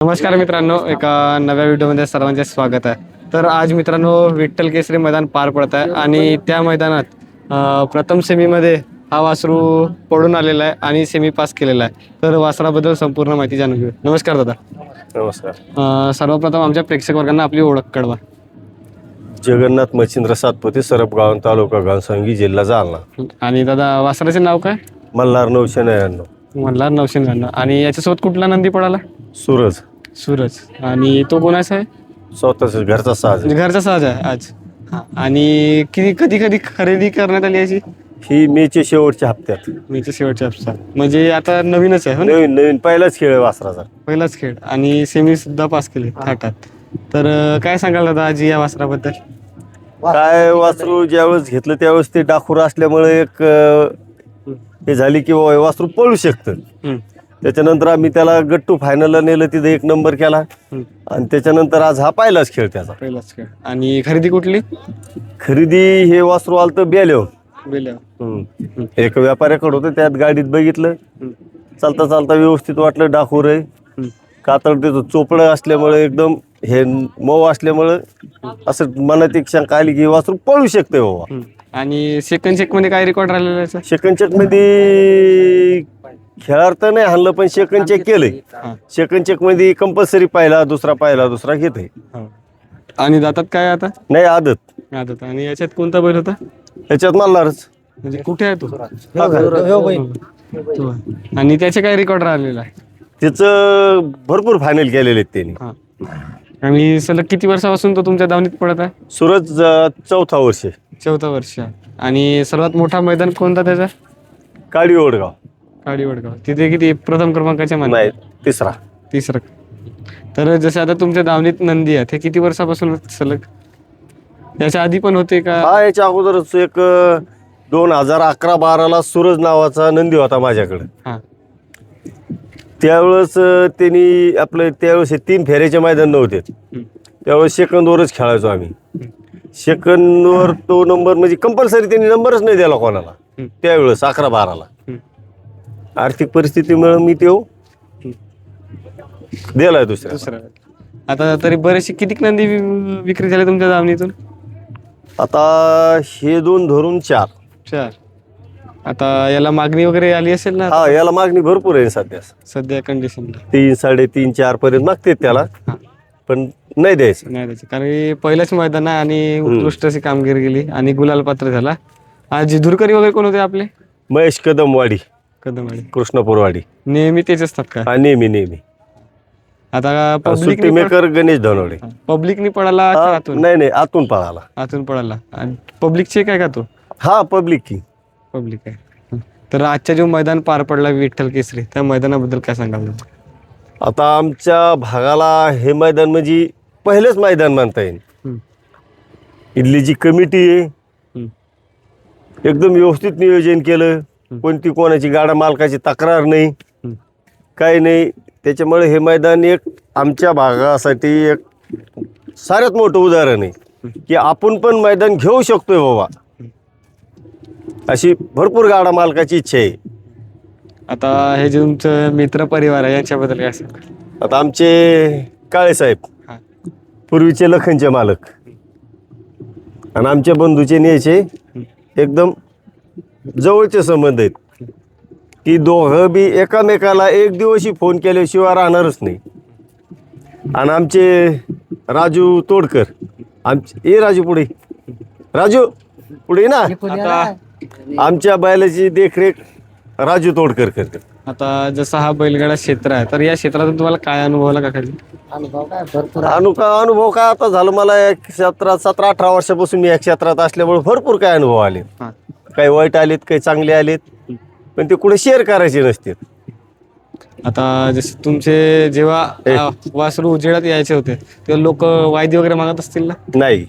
नमस्कार मित्रांनो, एका नव्या व्हिडिओमध्ये सर्वांचे स्वागत आहे. तर आज मित्रांनो विठ्ठल केसरी मैदान पार पडत आहे आणि त्या मैदानात प्रथम सेमीमध्ये हा वासरू पडून आलेला आहे आणि सेमी पास केलेला आहे. तर वासराबद्दल संपूर्ण माहिती जाणून घेऊ. नमस्कार दादा. नमस्कार. सर्वप्रथम आमच्या प्रेक्षक वर्गांना आपली ओळख कळवा. जगन्नाथ मच्छिंद्र सातपुते, सरपगाव, तालुका घनसावंगी, जिल्हा जालना. आणि दादा वासराचे नाव काय? मल्हार 999. मल्हार 999. आणि याच्यासोबत कुठला नंदी पडाला? सूरज. सूरज. आणि तो कोणाचा आहे? स्वतःच घरचा साज. घरचा साज आहे आज. आणि कधी कधी खरेदी करण्यात आली याची? ही मेच्या शेवटच्या हप्त्यात. मीचे शेवटच्या हप्ता म्हणजे आता नवीनच आहे हो ना? नवीन नवीन पहिलाच खेळ आहे वासराचा. पहिलाच खेळ आणि सेमी सुद्धा पास केले थाटात. तर काय सांगाल दादा आजी या वासराबद्दल? काय वासरू ज्यावेळेस घेतलं त्यावेळेस ते डाखूर असल्यामुळे एक हे झाली की वासरू पळू शकतं. त्याच्यानंतर आम्ही त्याला गट्टू फायनलला नेलं, तिथे 1 नंबर केला आणि त्याच्यानंतर आज हा पहिलाच खेळ त्याचा. पहिलाच खेळ. आणि खरेदी कुठली? खरेदी हे वासरू आलं तर बेलेव. बेल्या. एक व्यापाऱ्याकडे होतं, त्यात गाडीत बघितलं, चालता चालता व्यवस्थित वाटलं, डाखूर आहे, कातड त्याचं चोपडं असल्यामुळे एकदम हे मऊ असल्यामुळं असं मनात एक शंका आली की वासरू पळू शकते बाबा. आणि सेकंड चेक मध्ये काय रेकॉर्ड राहिलेला याचा? सेकंड चेक मध्ये खेळार तर नाही हाणलं, पण सेकंड चेक केलंय. सेकंड चेक मध्ये कंपल्सरी दुसरा दुसरा घेत आहे. आणि जातात काय आता? नाही आदत. आदत. आणि याच्यात कोणता बैल होता? याच्यात मल्हारच. म्हणजे कुठे आहे तो? तो. आणि त्याचे काय रेकॉर्ड राहिलेला आहे? त्याचं भरपूर फायनल केलेले आहेत त्यांनी. आणि सलग किती वर्षापासून तो तुमच्या दावणीत पडत आहे? सूरज 4था वर्ष. 4थं वर्ष. आणि सर्वात मोठा मैदान कोणता त्याचा? काडी ओडगाव. काडी वडगाव. तिथे किती प्रथम क्रमांकाच्या मान? नाही, तिसरा. तिसरं. तर जसे आता तुमच्या दावणीत नंदी आहेत, हे किती वर्षापासून सलग? याच्या आधी पण होते का? हा, याच्या अगोदरच एक 2011-12ला सूरज नावाचा नंदी होता माझ्याकडे. हा. त्यावेळेस त्यांनी आपलं त्यावेळेस 3 फेऱ्याचे मैदान नव्हते. त्यावेळेस सेकंदवरच खेळायचो आम्ही. सेकंदवर तो नंबर म्हणजे कंपल्सरी त्यांनी नंबरच नाही दिला कोणाला त्यावेळेस 11-12ला. आर्थिक परिस्थितीमुळे मी तो दिलाय दुसऱ्या. आता तरी बरेचसे किती नंदी विक्री झाले तुमच्या दावणीतून? आता हे 2 धरून 4. 4. आता याला मागणी वगैरे आली असेल ना? हा, याला मागणी भरपूर आहे सध्या कंडिशनला. 3, 3.5, 4 पर्यंत मागते त्याला, पण नाही द्यायचं. नाही द्यायचं कारण की पहिलंच मैदान आहे आणि उत्कृष्ट अशी कामगिरी केली आणि गुलाल पात्र झाला. आज धुरकरी वगैरे कोण होते आपले? महेश कदमवाडी, कदमवाडी, कृष्णपूरवाडी. नेहमी तेच असतात का? हा, नेहमी. आता सुट्टी मेकर गणेश धनवडे. पब्लिकनी पळाला आतून? नाही, आतून पळाला. आतून पळाला. आणि पब्लिकचे काय का तो? हा, पब्लिक आहे. तर आजच्या जो मैदान पार पडला विठ्ठल केसरी, त्या मैदानाबद्दल काय सांगाल? आता आमच्या भागाला हे मैदान म्हणजे पहिलेच मैदान मानता येईल. इथली जी कमिटी आहे एकदम व्यवस्थित नियोजन केलं. कोणती कोणाची गाडा मालकाची तक्रार नाही, काही नाही. त्याच्यामुळे हे मैदान एक आमच्या भागासाठी एक साऱ्यात मोठं उदाहरण आहे की आपण पण मैदान घेऊ शकतोय बाबा, अशी भरपूर गाडा मालकाची इच्छा आहे. आता हे जे तुमचं मित्र परिवार आहे याच्याबद्दल काय सांगा? आता आमचे काळे साहेब पूर्वीचे लखनचे मालक आणि आमच्या बंधूचे न्यायचे एकदम जवळचे संबंध आहेत की दोघं बी एकामेकाला एक दिवशी फोन केल्याशिवाय राहणारच नाही. आणि आमचे राजू तोडकर, राजू पुढे ना, आता आमच्या बैलाची देखरेख राजू तोडकर करते. आता जसा हा बैलगाडा क्षेत्र आहे, तर या क्षेत्रातून तुम्हाला काय अनुभवला का खाली? अनुभव काय आता झालं मला या क्षेत्रात 17-18 वर्षापासून मी या क्षेत्रात असल्यामुळे भरपूर काय अनुभव आले. काही वाईट आलेत, काही चांगले आलेत, पण ते कुठे शेअर करायचे नसते. आता जसे तुमचे जेव्हा वासरू उजेडात यायचे होते तेव्हा लोक वायदी वगैरे मागत असतील ना? नाही.